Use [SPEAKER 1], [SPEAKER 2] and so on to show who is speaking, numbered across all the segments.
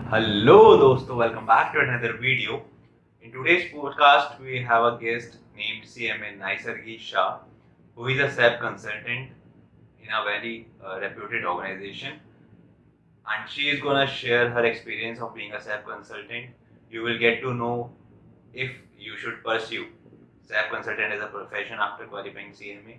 [SPEAKER 1] Hello, dosto. Welcome back to another video. In today's podcast, we have a guest named CMA Naisargi Shah, who is a SAP consultant in a very reputed organization, and she is gonna share her experience of being a SAP consultant. You will get to know if you should pursue SAP consultant as a profession after qualifying CMA,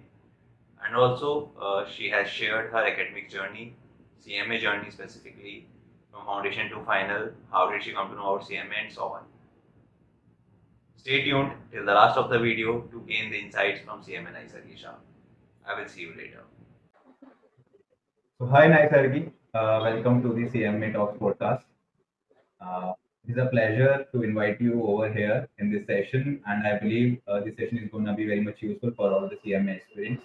[SPEAKER 1] and also she has shared her academic journey, CMA journey specifically, from foundation to final. How did she come to know about CMA and so on. Stay tuned till the last of the video to gain the insights from CMA Naisargi Shah. I will see you later.
[SPEAKER 2] So hi Naisargi, welcome to the CMA Talks podcast. It is a pleasure to invite you over here in this session, and I believe this session is going to be very much useful for all the CMA aspirants.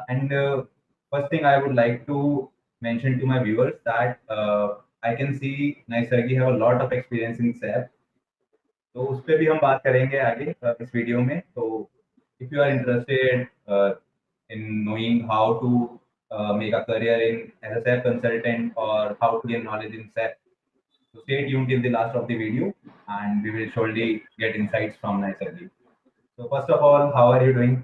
[SPEAKER 2] And first thing I would like to mention to my viewers that I can see Naisargi have a lot of experience in SAP. तो उस पर भी हम बात करेंगे आगे इस video में. तो if you are interested in knowing how to make a career in as a SAP consultant or how to gain knowledge in SAP, so stay tuned till the last of the video, and we will surely get insights from Naisargi. So first of all, how are you doing?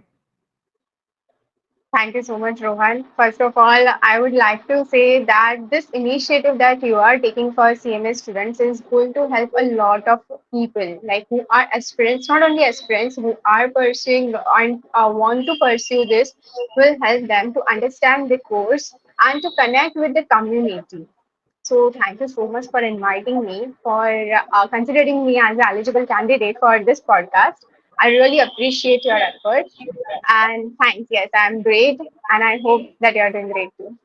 [SPEAKER 3] Thank you so much, Rohan. First of all, I would like to say that this initiative that you are taking for CMA students is going to help a lot of people, like who are aspirants, not only aspirants, who are pursuing and want to pursue this, will help them to understand the course and to connect with the community. So thank you so much for inviting me, for considering me as an eligible candidate for this podcast. I really appreciate your efforts. And thanks. Yes, I'm great. And I hope that you're doing great too.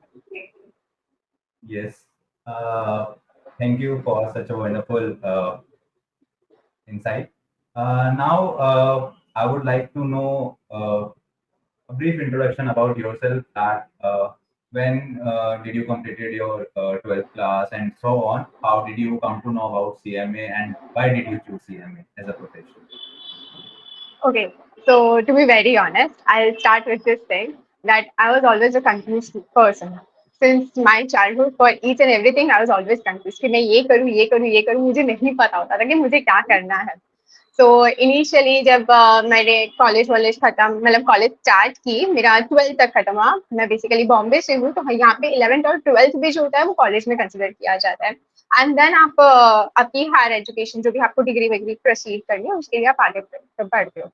[SPEAKER 2] Yes. Thank you for such a wonderful insight. Now, I would like to know a brief introduction about yourself. That when did you completed your 12th class and so on? How did you come to know about CMA and why did you choose CMA as a profession?
[SPEAKER 3] Okay. So to be very honest, I'll start with this thing that I was always a confused person. Since my childhood, for each and everything, I was always confused कि मैं ये करूँ, ये करूँ, ये करूँ. मुझे नहीं पता होता था कि मुझे क्या करना है. सो इनिशियली जब मैंने कॉलेज वॉलेज खत्म मतलब कॉलेज स्टार्ट की मेरा 12th तक खत्म हुआ. मैं बेसिकली बॉम्बे से हूँ तो यहाँ पे 11th और 12th भी जो होता है वो कॉलेज में कंसिडर किया जाता है. एंड देन आप आपकी हायर एजुकेशन जो भी आपको डिग्री वगैरह प्रोसीड करनी है उसके लिए आप आगे बढ़ते हो.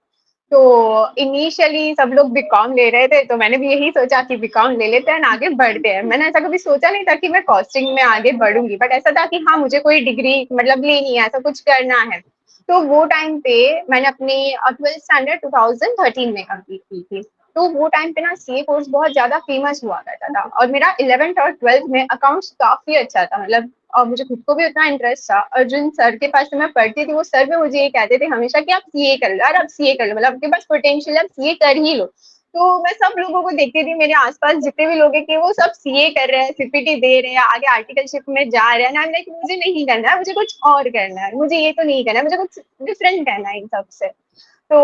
[SPEAKER 3] तो इनिशियली सब लोग बीकॉम ले रहे थे तो मैंने भी यही सोचा कि बीकॉम ले लेते हैं आगे बढ़ते हैं. मैंने ऐसा कभी सोचा नहीं था कि मैं कॉस्टिंग में आगे बढ़ूंगी, बट ऐसा था कि हाँ मुझे कोई डिग्री मतलब लेनी है, ऐसा कुछ करना है. तो वो टाइम पे मैंने अपनी 12th स्टैंडर्ड 2013 में कंप्लीट की थी. तो वो टाइम पे ना सीए कोर्स बहुत ज्यादा फेमस हुआ करता था और मेरा 11th और 12th में अकाउंट्स काफी अच्छा था. मतलब और मुझे खुद को भी उतना इंटरेस्ट था और जिन सर के पास से मैं पढ़ती थी वो सर भी मुझे ये कहते थे हमेशा कि आप सीए कर लो यार, आप सीए कर लो, मतलब आपके पास पोटेंशियल है, आप सीए कर ही लो. तो मैं सब लोगों को देखती थी मेरे आसपास जितने भी लोग हैं कि वो सब सीए कर रहे हैं, सीपीटी दे रहे हैं, आगे आर्टिकलशिप में जा रहे हैं. लाइक मुझे नहीं करना है, मुझे कुछ और करना है, मुझे ये तो नहीं करना है, मुझे कुछ डिफरेंट करना है इन सबसे. तो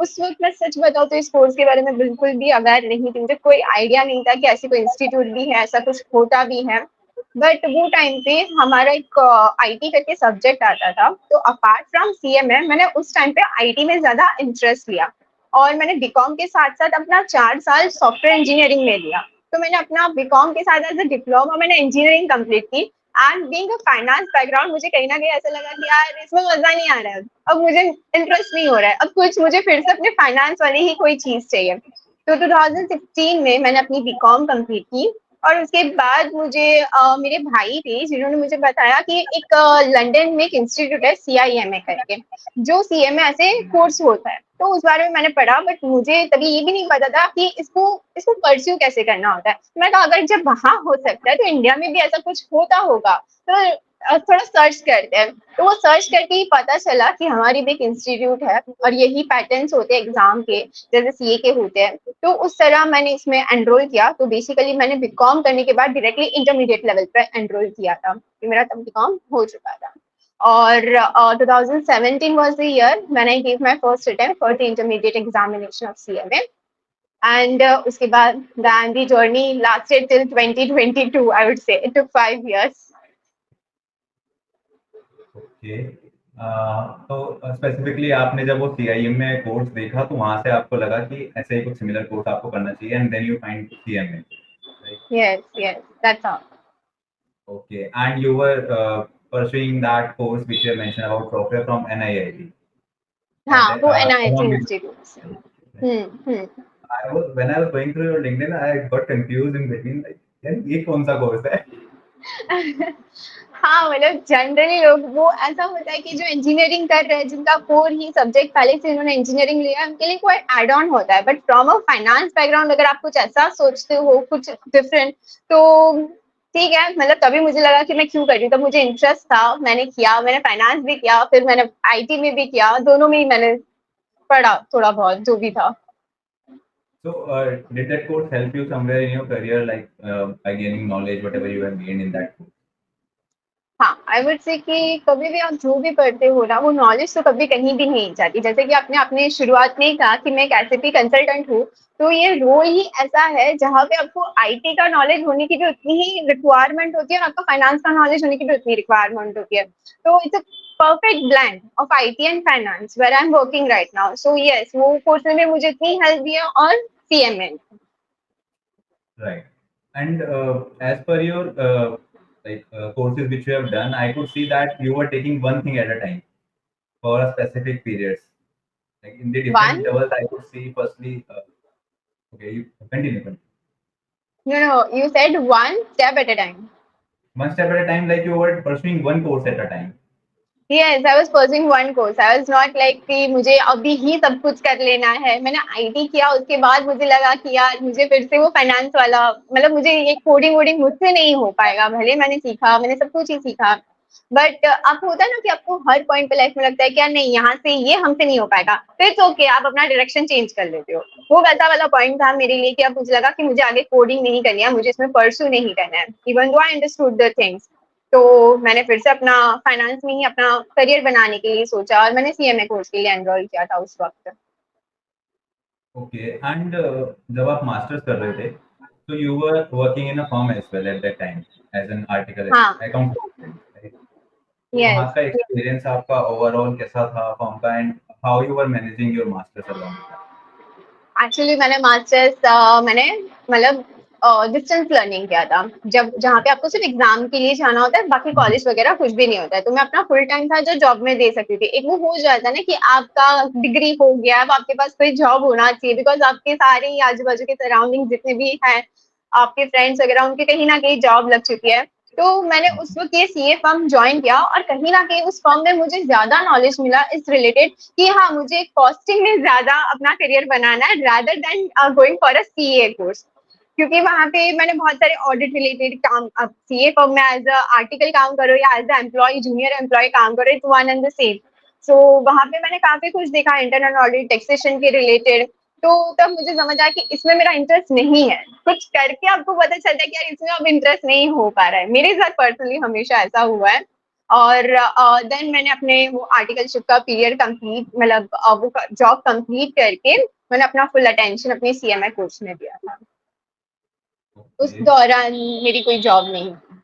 [SPEAKER 3] उस वक्त मैं सच बताऊँ तो इस कोर्स के बारे में बिल्कुल भी अवेयर नहीं थी. मुझे कोई आइडिया नहीं था कि ऐसी कोई इंस्टीट्यूट भी है, ऐसा कुछ होता भी है. बट वो टाइम पे हमारा एक आईटी करके सब्जेक्ट आता था. तो अपार्ट फ्रॉम सीएमए मैंने उस टाइम पे आईटी में ज्यादा इंटरेस्ट लिया और मैंने बीकॉम के साथ साथ अपना 4 साल सॉफ्टवेयर इंजीनियरिंग में लिया. तो मैंने अपना बीकॉम के साथ एज अ डिप्लोमा मैंने इंजीनियरिंग कंप्लीट की. And being a finance background मुझे कहीं ना कहीं ऐसा लगा कि यार इसमें मजा नहीं आ रहा है, अब मुझे इंटरेस्ट नहीं हो रहा है, अब कुछ मुझे फिर से अपने फाइनेंस वाली ही कोई चीज चाहिए. तो 2016 में मैंने अपनी बीकॉम कंप्लीट की और उसके बाद मुझे मेरे भाई थे जिन्होंने मुझे बताया कि एक लंदन में एक इंस्टीट्यूट है सीआईएमए करके, जो सीएमए ऐसे कोर्स होता है. तो उस बारे में मैंने पढ़ा बट मुझे तभी ये भी नहीं पता था कि इसको इसको परस्यू कैसे करना होता है. मैं कहा अगर जब वहां हो सकता है तो इंडिया में भी ऐसा कुछ होता होगा. तो थोड़ा सर्च करते हैं. तो वो सर्च करके ही पता चला कि हमारी भी एक इंस्टीट्यूट है और यही पैटर्न्स होते हैं एग्जाम के जैसे सीए के होते हैं. तो उस तरह मैंने इसमें एनरोल किया. तो बेसिकली मैंने बीकॉम करने के बाद डायरेक्टली इंटरमीडिएट लेवल पे एनरोल किया था कि मेरा तब बीकॉम हो चुका था. और 2017 was the year when I gave my first attempt for the intermediate examination of CMA. And उसके बाद then the journey lasted till 2022. I would say it took 5 years.
[SPEAKER 2] Okay. तो स्पेसिफिकली आपने जब वो सीआईएम में कोर्स देखा तो वहां से आपको लगा कि ऐसे ही कुछ सिमिलर कोर्स आपको करना चाहिए and then you find CMA, right?
[SPEAKER 3] Yes, that's all.
[SPEAKER 2] Okay, and you were pursuing that course which you have mentioned about software from NIIT, and
[SPEAKER 3] हाँ, वो NIT
[SPEAKER 2] along with
[SPEAKER 3] इंस्टीट्यूट से। हम्म।
[SPEAKER 2] I was when I was going through your LinkedIn, I got confused in between like यार ये कौन सा course है?
[SPEAKER 3] हाँ, मतलब जनरली लोग वो ऐसा होता है कि जो इंजीनियरिंग कर रहे हैं, जिनका कोर ही सब्जेक्ट पहले से उन्होंने इंजीनियरिंग लिया है, उनके लिए कोई एड ऑन होता है। But from a finance background अगर आप कुछ ऐसा सोचते हो, कुछ डिफरेंट, तो ठीक है। मतलब तभी मुझे लगा कि मैं क्यों कर रही हूँ, तब मुझे इंटरेस्ट था, मैंने किया, मैंने फाइनेंस भी किया, फिर मैंने आईटी में भी किया, दोनों में ही मैंने पढ़ा थोड़ा बहुत जो भी था।
[SPEAKER 2] So did that course help you somewhere in your career, like by gaining knowledge, whatever you have gained in that course?
[SPEAKER 3] हाँ, आई वुड से कि कभी भी आप जो भी पढ़ते हो ना, वो नॉलेज तो कभी कहीं भी नहीं जाती। जैसे कि आपने अपने शुरुआत में ही कहा कि मैं एक एसएपी कंसल्टेंट हूँ, तो ये रोल ही ऐसा है जहाँ पे आपको आईटी का नॉलेज होने की भी उतनी ही रिक्वायरमेंट होती है और आपका फाइनेंस का नॉलेज होने की भी उतनी रिक्वायरमेंट होती है। तो it's a perfect blend of IT and finance where I am working right now. So yes, वो कोर्स ने मुझे इतनी हेल्प दी है और CMA.
[SPEAKER 2] Right. And as per your courses which you have done, I could see that you were taking one thing at a time for a specific periods. Like in the different
[SPEAKER 3] one
[SPEAKER 2] levels, I could see firstly. Okay, you continue.
[SPEAKER 3] No no, you said one step at a time.
[SPEAKER 2] One step at a time, like you were pursuing one course at a time.
[SPEAKER 3] Yes, I was pursuing one course. I was not like कि मुझे अभी ही सब कुछ कर लेना है। मैंने IT किया, उसके बाद मुझे लगा कि यार मुझे फिर से वो फाइनेंस वाला, मतलब मुझे ये कोडिंग वोडिंग मुझसे नहीं हो पाएगा। भले मैंने सीखा, मैंने सब कुछ ही सीखा, बट आप होता है ना कि आपको हर पॉइंट पे लाइफ में लगता है कि यार नहीं, यहाँ से ये हमसे नहीं हो पाएगा, तो इट्स ओके, आप अपना डायरेक्शन चेंज कर लेते हो। वो वैसा वाला पॉइंट था मेरे लिए कि अब मुझे लगा कि मुझे आगे कोडिंग नहीं करनी है, मुझे इसमें परस्यू नहीं करना है, even though I understood the things. तो मैंने फिर से अपना फाइनेंस में ही अपना करियर बनाने के लिए सोचा और मैंने सीएमए कोर्स के लिए एनरोल किया था उस वक्त।
[SPEAKER 2] Okay, and जब आप मास्टर्स कर रहे थे, so you were working in a firm as well at that time as an article
[SPEAKER 3] हाँ।
[SPEAKER 2] account assistant, right? तो वहाँ
[SPEAKER 3] यस।
[SPEAKER 2] का एक्सपीरियंस आपका ओवरऑल कैसा था फॉर्म का and how you were managing your masters along with
[SPEAKER 3] actually मैंने masters मैंने मतलब डिस्टेंस लर्निंग किया था। जब जहाँ पे आपको सिर्फ एग्जाम के लिए जाना होता है, बाकी
[SPEAKER 2] दैट?
[SPEAKER 3] कॉलेज वगैरह कुछ भी नहीं होता है, तो मैं अपना फुल टाइम था जो जॉब में दे सकती थी। एक वो हो जाता है ना कि आपका डिग्री हो गया, अब आपके पास कोई जॉब होना चाहिए, बिकॉज आपके सारे ही आजू बाजू के सराउंडिंग जितने भी हैं, आपके फ्रेंड्स वगैरह, उनके कहीं ना कहीं जॉब लग चुकी है। तो मैंने उस वक्त ये सीए फर्म ज्वाइन किया और कहीं ना कहीं उस फर्म में मुझे ज्यादा नॉलेज मिला इस रिलेटेड कि हाँ, मुझे कॉस्टिंग में ज्यादा अपना करियर बनाना है rather than going for a CA course. क्योंकि वहां पे मैंने बहुत सारे ऑडिट रिलेटेड काम, अब सीए फर्म में एज अ आर्टिकल काम करो या as a employee, junior employee काम करो, it's one and the same. So वहां पे मैंने काफी कुछ देखा इंटरनल ऑडिट, टैक्सेशन के रिलेटेड। तो तब मुझे समझ आया कि इसमें मेरा इंटरेस्ट नहीं है। कुछ करके आपको पता चलता है कि यार इसमें अब इंटरेस्ट नहीं हो पा रहा है। मेरे साथ पर्सनली हमेशा ऐसा हुआ है। और देन मैंने अपने वो आर्टिकलशिप का पीरियड कंप्लीट, मतलब वो जॉब कंप्लीट करके मैंने अपना फुल अटेंशन अपने सीएमए कोर्स में दिया था। उस
[SPEAKER 2] ओके।
[SPEAKER 3] दौरान मेरी कोई जॉब नहीं थी।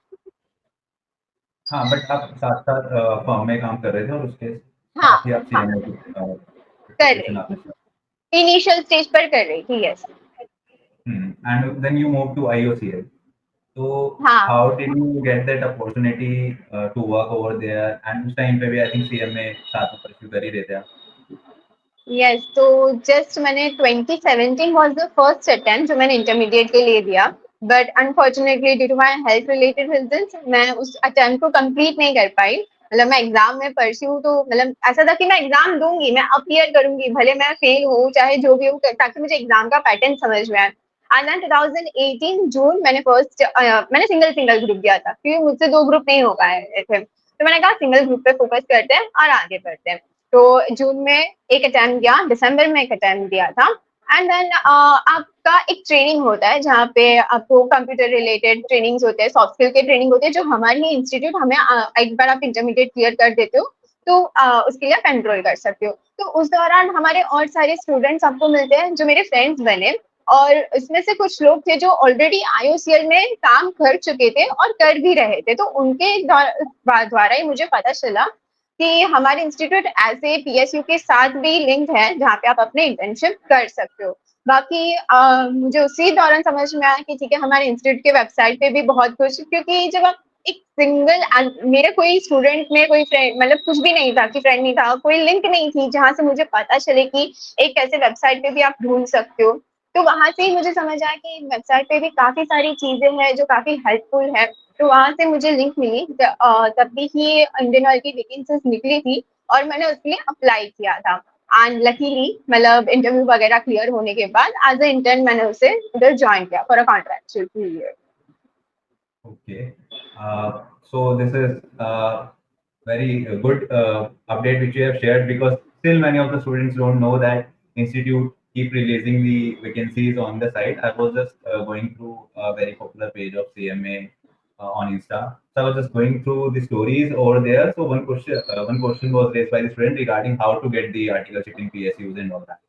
[SPEAKER 2] हाँ, बट आप साथ साथ फर्म में काम कर रहे थे और उसके
[SPEAKER 3] हाँ।
[SPEAKER 2] साथ ही आप
[SPEAKER 3] हाँ,
[SPEAKER 2] सीएमए की
[SPEAKER 3] कर
[SPEAKER 2] प्रिपरेशन
[SPEAKER 3] रही
[SPEAKER 2] आपने
[SPEAKER 3] थी,
[SPEAKER 2] स्टार्ट।
[SPEAKER 3] इनिशियल स्टेज पर कर रही थी, yes.
[SPEAKER 2] And then you move to IOCL, तो
[SPEAKER 3] हाँ।
[SPEAKER 2] How did you get that opportunity to work over there and उस टाइम पे भी आई थिंक सीएमए साथ में परस्यू कर ही रहे थे आप?
[SPEAKER 3] यस, तो जस्ट मैंने 2017 वाज द फर्स्ट अटेम्प्ट जो मैंने इंटरमीडिएट के लिए दिया। But unfortunately due to my health related reasons मैं उस अटेम्प्ट को कंप्लीट नहीं कर पाई। मतलब मैं एग्जाम में परस्यू, तो मतलब ऐसा था कि मैं एग्जाम दूंगी, मैं अपीयर करूंगी, भले मैं फेल हूँ चाहे जो भी हो, ताकि मुझे एग्जाम का पैटर्न समझ में आए। एंड देन 2018 जून मैंने मैंने सिंगल सिंगल ग्रुप दिया था क्योंकि मुझसे दो ग्रुप नहीं हो पाए थे, तो मैंने कहा सिंगल ग्रुप पे फोकस करते हैं और आगे बढ़ते हैं। तो जून में एक अटेम्प्ट दिया, दिसंबर में एक अटेम्प्ट दिया था। एंड देन आपका एक ट्रेनिंग होता है जहाँ पे आपको कंप्यूटर रिलेटेड ट्रेनिंग्स होते हैं, सॉफ्ट स्किल के ट्रेनिंग होते हैं, जो हमारी इंस्टीट्यूट हमें एक बार आप इंटरमीडिएट क्लियर कर देते हो तो उसके लिए आप एनरोल कर सकते हो। तो उस दौरान हमारे और सारे स्टूडेंट्स आपको मिलते हैं जो मेरे फ्रेंड्स बने। और इसमें से कुछ लोग थे जो ऑलरेडी IOCL में काम कर चुके थे और कर भी रहे थे, तो उनके द्वारा ही मुझे पता चला कि हमारे इंस्टीट्यूट ऐसे PSU के साथ भी लिंक है जहाँ पे आप अपने इंटर्नशिप कर सकते हो। बाकी मुझे उसी दौरान समझ में आया कि ठीक है, हमारे इंस्टीट्यूट के वेबसाइट पे भी बहुत कुछ, क्योंकि जब आप एक सिंगल, मेरे कोई स्टूडेंट में कोई फ्रेंड मतलब कुछ भी नहीं था, कि फ्रेंड नहीं था, कोई लिंक नहीं थी जहाँ से मुझे पता चले कि एक ऐसे वेबसाइट पे भी आप ढूंढ सकते हो। तो वहां से ही मुझे समझ आया कि वेबसाइट पे भी काफी सारी चीजें हैं जो काफी हेल्पफुल है। तो वहां से मुझे लिंक मिली, तब भी ही इंडियन ऑयल की वैकेंसीज निकली थी और मैंने उसके लिए अप्लाई किया था। एंड लकीली मतलब इंटरव्यू वगैरह क्लियर होने के बाद एज ए इंटर्न मैंने उसे उधर ज्वाइन किया for a contractual period.
[SPEAKER 2] Okay. So this is very good update which you have shared, because still many of the students don't know that institute keep releasing the vacancies on the site. I was just going through a very popular page of CMA on Insta. So I was just going through the stories over there. So one question was raised by the student regarding how to get the articleship in PSUs and all that.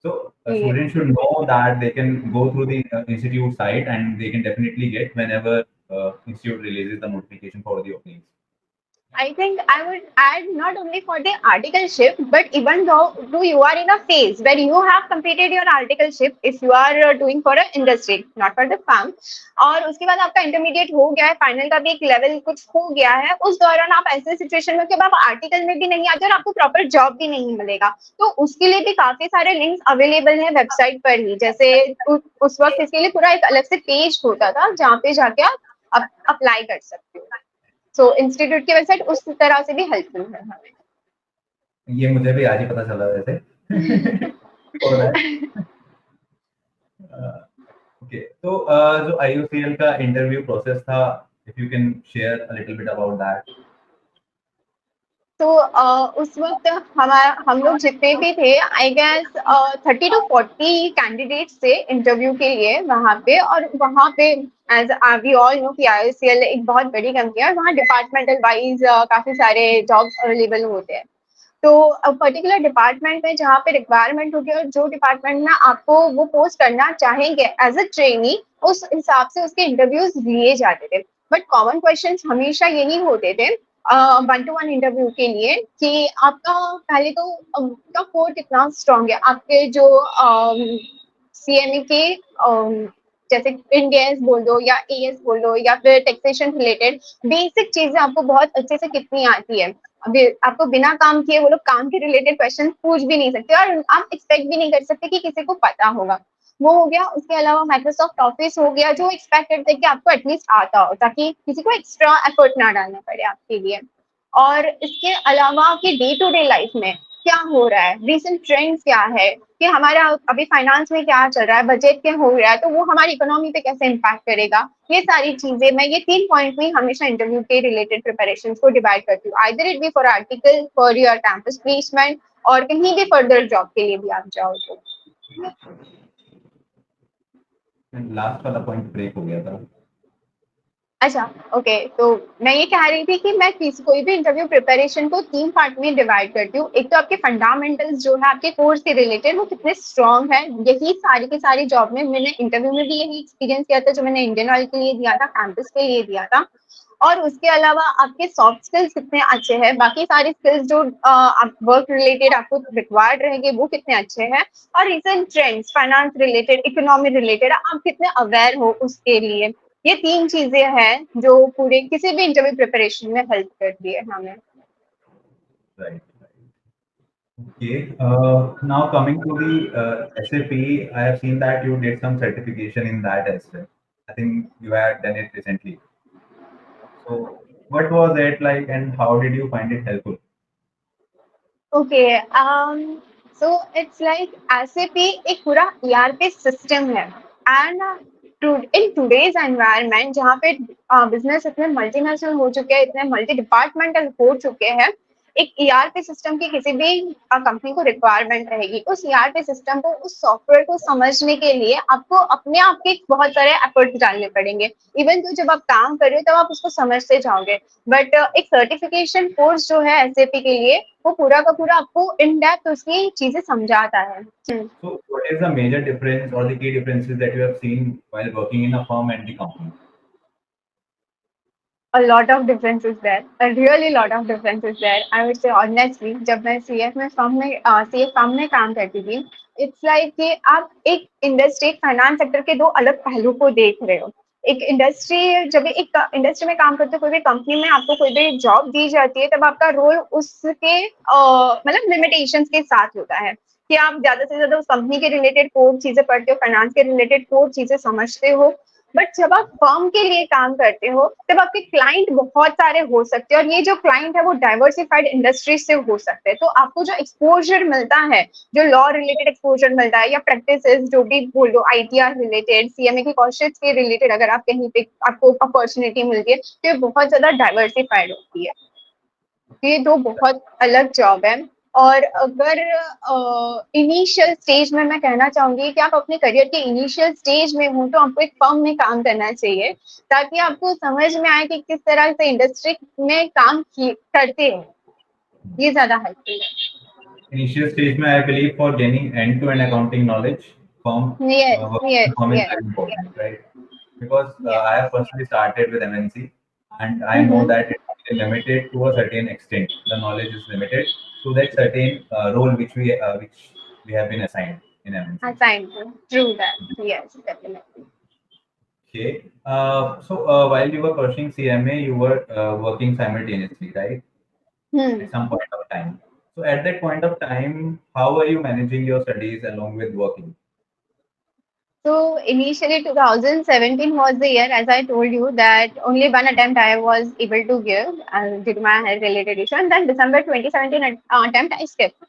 [SPEAKER 2] So a student should know that they can go through the institute site and they can definitely get whenever institute releases the notification for the openings.
[SPEAKER 3] I think I would add not only for the articleship, but even though you are in a phase where you have completed your articleship, if you are doing for an industry, not for the farm, और उसके बाद आपका intermediate हो गया है, final का भी एक लेवल कुछ हो गया है, उस दौरान आप ऐसे सिचुएशन में कि आप आर्टिकल में भी नहीं आते और आपको प्रॉपर जॉब भी नहीं मिलेगा, तो उसके लिए भी काफी सारे लिंक्स अवेलेबल हैं वेबसाइट पर ही। जैसे उस वक्त इसके लिए पूरा एक अलग से पेज होता था जहाँ पे जाके आप अप्लाई कर सकते हो। सो इंस्टीट्यूट की वेबसाइट उस तरह से भी हेल्पफुल है हमें।
[SPEAKER 2] ये मुझे भी आज ही पता चला वैसे। और ओके, तो जो IOCL का इंटरव्यू प्रोसेस था, if you can share a little bit about that.
[SPEAKER 3] तो उस वक्त हम लोग जितने भी थे, आई गेस 30 to 40 कैंडिडेट्स थे इंटरव्यू के लिए वहाँ पे। और वहाँ पे एज वी ऑल नो कि IOCL एक बहुत बड़ी कंपनी है और वहाँ डिपार्टमेंटल वाइज काफी सारे जॉब्स अवेलेबल होते हैं। तो पर्टिकुलर डिपार्टमेंट में जहाँ पे रिक्वायरमेंट होगी और जो डिपार्टमेंट में आपको वो पोस्ट करना चाहेंगे एज अ ट्रेनी, उस हिसाब से उसके इंटरव्यूज लिए जाते थे। बट कॉमन क्वेश्चंस हमेशा यही होते थे 1-to-1 इंटरव्यू के लिए कि आपका पहले तो आपका कोर कितना स्ट्रांग है, आपके जो CMA के जैसे इंडियंस बोल दो या AS बोल दो या फिर टैक्सेशन रिलेटेड बेसिक चीजें आपको बहुत अच्छे से कितनी आती है। अभी आपको बिना काम किए वो लोग काम के रिलेटेड क्वेश्चन पूछ भी नहीं सकते और आप एक्सपेक्ट भी नहीं कर सकते कि किसी को पता होगा। वो हो गया। उसके अलावा माइक्रोसॉफ्ट ऑफिस हो गया, जो एक्सपेक्ट करते हैं कि आपको एटलीस्ट आता हो ताकि किसी को एक्स्ट्रा एफर्ट ना डालना पड़े आपके लिए। और इसके अलावा कि डे टू डे लाइफ में क्या हो रहा है, रिसेंट ट्रेंड्स क्या है, कि हमारा अभी फाइनेंस में क्या चल रहा है, बजट क्या हो रहा है, तो वो हमारी इकोनॉमी पे कैसे इम्पैक्ट करेगा। ये सारी चीजें मैं ये 3 पॉइंट में हमेशा इंटरव्यू के रिलेटेड प्रिपरेशन को डिवाइड करती हूँ, either it be for article, for your campus placement, और कहीं भी फर्दर जॉब के लिए भी आप जाओ तो।
[SPEAKER 2] लास्ट वाला पॉइंट ब्रेक हो गया था।
[SPEAKER 3] अच्छा, ओके। तो मैं ये कह रही थी कि मैं कोई भी इंटरव्यू प्रिपरेशन को 3 पार्ट में डिवाइड करती हूँ। एक तो आपके फंडामेंटल्स जो है आपके कोर्स से रिलेटेड वो कितने स्ट्रॉन्ग है, यही सारी की सारी जॉब में मैंने इंटरव्यू में भी यही एक्सपीरियंस किया था जो मैंने इंडियन ऑयल के लिए दिया था, कैंपस के लिए दिया था। और उसके अलावा आपके सॉफ्ट स्किल्स कितने अच्छे हैं, बाकी सारे स्किल्स जो आप वर्क रिलेटेड आपको रिक्वायर्ड रहेंगे वो कितने अच्छे हैं, और recent trends finance related, economy related आप कितने अवेयर हो उसके लिए। ये 3 चीजें हैं जो पूरे किसी भी इंटरव्यू प्रिपरेशन में हेल्प करती है हमें।
[SPEAKER 2] Right. Okay. Now coming to the SAP, I have seen that you did some certification in that as well. I think you had done it recently. So what was it like and how did you find it helpful?
[SPEAKER 3] Okay, so it's like SAP एक पूरा ERP system है, and in today's environment जहाँ पे business इतने multinational हो चुके हैं, इतने मल्टी डिपार्टमेंटल हो चुके हैं, एक ईआरपी सिस्टम की किसी भी कंपनी को रिक्वायरमेंट रहेगी, उस ईआरपी सिस्टम को, उस सॉफ्टवेयर को समझने के लिए आपको अपने आप के बहुत सारे एफर्ट्स डालने पड़ेंगे। इवन तो जब आप काम कर रहे हो तब आप उसको समझते जाओगे, बट एक सर्टिफिकेशन कोर्स जो है एसएपी के लिए, वो पूरा का पूरा आपको इन डेप्थ उसकी चीजें समझाता है।
[SPEAKER 2] So, what is the major difference or the key differences that you have seen while working in a firm and the company?
[SPEAKER 3] A lot of difference is there, a really lot of difference is there. I would say honestly, जब मैं CF firm में काम करती थी, it's like कि आप एक industry, finance sector के दो अलग पहलू को देख रहे हो। एक इंडस्ट्री, जब एक इंडस्ट्री में काम करते हो, कोई भी कंपनी में आपको कोई भी जॉब दी जाती है, तब आपका रोल उसके मतलब लिमिटेशंस के साथ होता है कि आप ज्यादा से ज्यादा उस कंपनी के रिलेटेड कोर चीजें पढ़ते हो, फाइनेंस के रिलेटेड कोर चीजें समझते हो। बट जब आप फर्म के लिए काम करते हो, तब आपके क्लाइंट बहुत सारे हो सकते हैं, और ये जो क्लाइंट है वो डाइवर्सिफाइड इंडस्ट्री से हो सकते हैं। तो आपको जो एक्सपोजर मिलता है, जो लॉ रिलेटेड एक्सपोजर मिलता है, या प्रैक्टिसेस जो भी बोल दो, आईटीआर रिलेटेड, सीएमए की कौशल के रिलेटेड, अगर आप कहीं पे आपको अपॉर्चुनिटी मिलती है, तो ये बहुत ज्यादा डाइवर्सिफाइड होती है। ये दो बहुत अलग जॉब है। और अगर इनिशियल स्टेज में मैं कहना चाहूंगी कि आप अपने करियर के इनिशियल स्टेज में हो, तो आपको एक फर्म में काम करना चाहिए, ताकि आपको समझ में आए कि किस तरह से इंडस्ट्री में काम करते हैं। ये ज्यादा हेल्पफुल है।
[SPEAKER 2] Initial stage, mein, I believe for gaining end-to-end accounting knowledge, firm
[SPEAKER 3] yes
[SPEAKER 2] working in
[SPEAKER 3] yes
[SPEAKER 2] firm is
[SPEAKER 3] yes
[SPEAKER 2] very important, right? Because
[SPEAKER 3] yes.
[SPEAKER 2] I have personally started with MNC, and I know that it is limited to a certain extent. The knowledge is limited to that certain role which we have been assigned in MNC.
[SPEAKER 3] Assigned to true that, yes, definitely.
[SPEAKER 2] Okay. So while you were pursuing CMA, you were working simultaneously, right? At some point of time. So at that point of time, how were you managing your studies along with working?
[SPEAKER 3] So initially 2017 was the year, as I told you, that only one attempt I was able to give due to my health related issue, and then December 2017 attempt I skipped.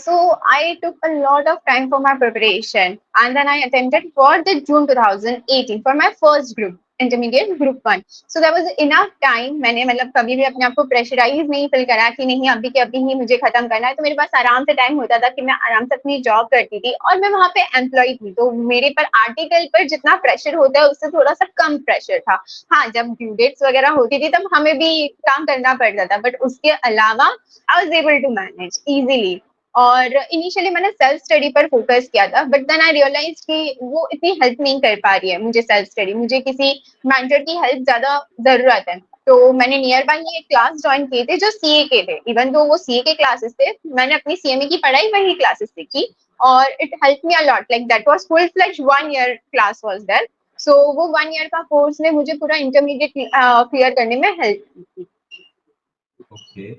[SPEAKER 3] So I took a lot of time for my preparation, and then I attempted for the June 2018 for my first group, intermediate group 1. So there was enough time. मैंने मतलब कभी भी अपने आप को pressurise नहीं feel करा कि नहीं अभी के अभी ही मुझे खत्म करना है। तो मेरे पास आराम से टाइम होता था कि मैं आराम से अपनी जॉब करती थी, और मैं वहां पे एम्प्लॉय थी, तो मेरे पर आर्टिकल पर जितना प्रेशर होता है उससे थोड़ा सा कम प्रेशर था। हाँ, जब ड्यू डेट्स वगैरह होती थी तब हमें भी काम करना पड़ता था, बट उसके अलावा I was able to manage easily. और इनिशियली मैंने सेल्फ स्टडी पर फोकस किया था, बट देन आई रियलाइज कि वो इतनी हेल्प नहीं कर पा रही है मुझे सेल्फ स्टडी, मुझे किसी मेंटर की हेल्प ज्यादा जरूरत है। तो मैंने नियर बाय ही एक क्लास ज्वाइन किए थे जो सीए के थे। इवन दो वो सीए के क्लासेस थे, मैंने अपनी सीएमए की पढ़ाई वही क्लासेस से की, और it help me a lot, like that was full fledged 1 year class was there. So वो 1 ईयर का कोर्स ने मुझे पूरा इंटरमीडिएट क्लियर करने में हेल्प की।
[SPEAKER 2] Okay.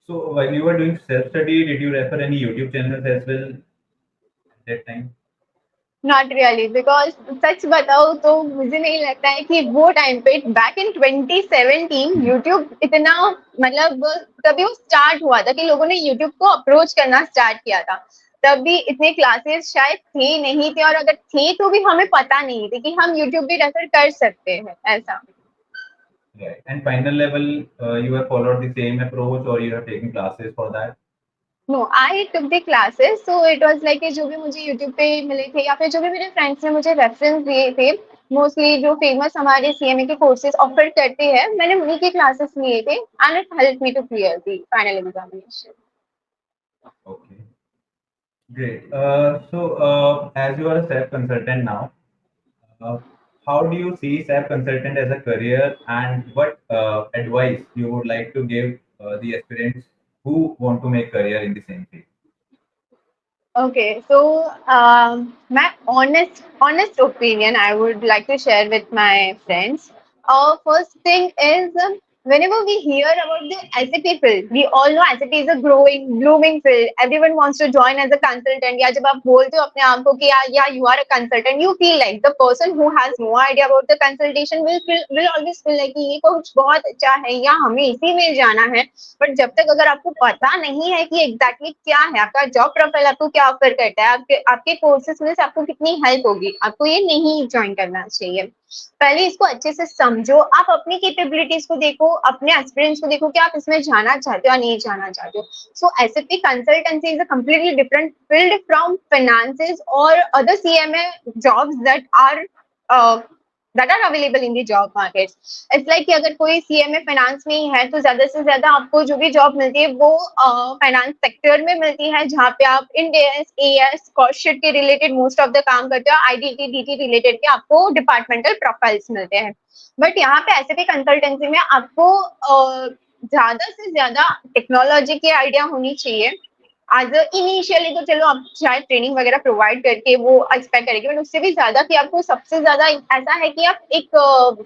[SPEAKER 2] So while you were doing self-study, did you refer any YouTube channels as well at that time?
[SPEAKER 3] Not really, because सच बताओ तो मुझे नहीं लगता है कि वो टाइम पे बैक इन 2017 यूट्यूब इतना, मतलब तभी वो स्टार्ट हुआ था कि लोगों ने यूट्यूब को अप्रोच करना स्टार्ट किया था। तभी इतने क्लासेस शायद थे नहीं थे, और अगर थे तो भी हमें पता नहीं थे कि हम यूट्यूब भी रेफर कर सकते हैं ऐसा।
[SPEAKER 2] Right. And final level, you have followed the same approach or you have taken classes for that?
[SPEAKER 3] No, I took the classes, so it was like जो भी मुझे यूट्यूब पे मिले थे, या फिर जो भी मेरे फ्रेंड्स ने मुझे रेफरेंस दिए थे, मोस्टली जो फेमस हमारे सीएमए के कोर्सेज ऑफर करते हैं, मैंने उन्हीं के क्लासेस लिए थे, and it help me to clear the final examination.
[SPEAKER 2] Okay. Great. As you are a self consultant now, uh, how do you see self consultant as a career, and what advice you would like to give the aspirants who want to make career in the same field?
[SPEAKER 3] Okay, so my honest opinion I would like to share with my friends. First thing is, whenever we hear about the SAP field, we all know SAP is a growing, blooming field. Everyone wants to join as a consultant. या जब आप बोलते हो अपने आप को कि yeah, you are a consultant, you feel like the person who has no idea about the consultation will always feel like कि ये कुछ बहुत अच्छा है या हमें इसी में जाना है। बट जब तक अगर आपको पता नहीं है कि एग्जैक्टली क्या है आपका जॉब प्रोफाइल, आपको क्या ऑफर करता है, आपके कोर्सेज में से आपको कितनी हेल्प होगी, आपको ये नहीं ज्वाइन करना चाहिए। पहले इसको अच्छे से समझो, आप अपनी कैपेबिलिटीज को देखो, अपने एक्सपीरियंस को देखो कि आप इसमें जाना चाहते हो या नहीं जाना चाहते हो. So SAP consultancy is a completely different field from finances or other CMA jobs that are available in the job market. It's like कि अगर कोई CMA फाइनेंस में ही है तो ज्यादा से ज्यादा आपको जो भी जॉब मिलती है वो फाइनेंस सेक्टर में मिलती है, जहाँ पे आप इंडेस एएस कॉस्ट के रिलेटेड मोस्ट ऑफ द काम करते हो. आईडीटी डीटी रिलेटेड के आपको डिपार्टमेंटल प्रोफाइल्स मिलते हैं. बट यहाँ पे SAP कंसल्टेंसी में आपको ज्यादा से ज्यादा टेक्नोलॉजी की आइडिया होनी चाहिए. आज इनिशियली तो चलो आप शायद ट्रेनिंग वगैरह प्रोवाइड करके वो एक्सपेक्ट करेंगे, बट उससे भी ज्यादा कि आपको सबसे ज्यादा ऐसा है कि आप एक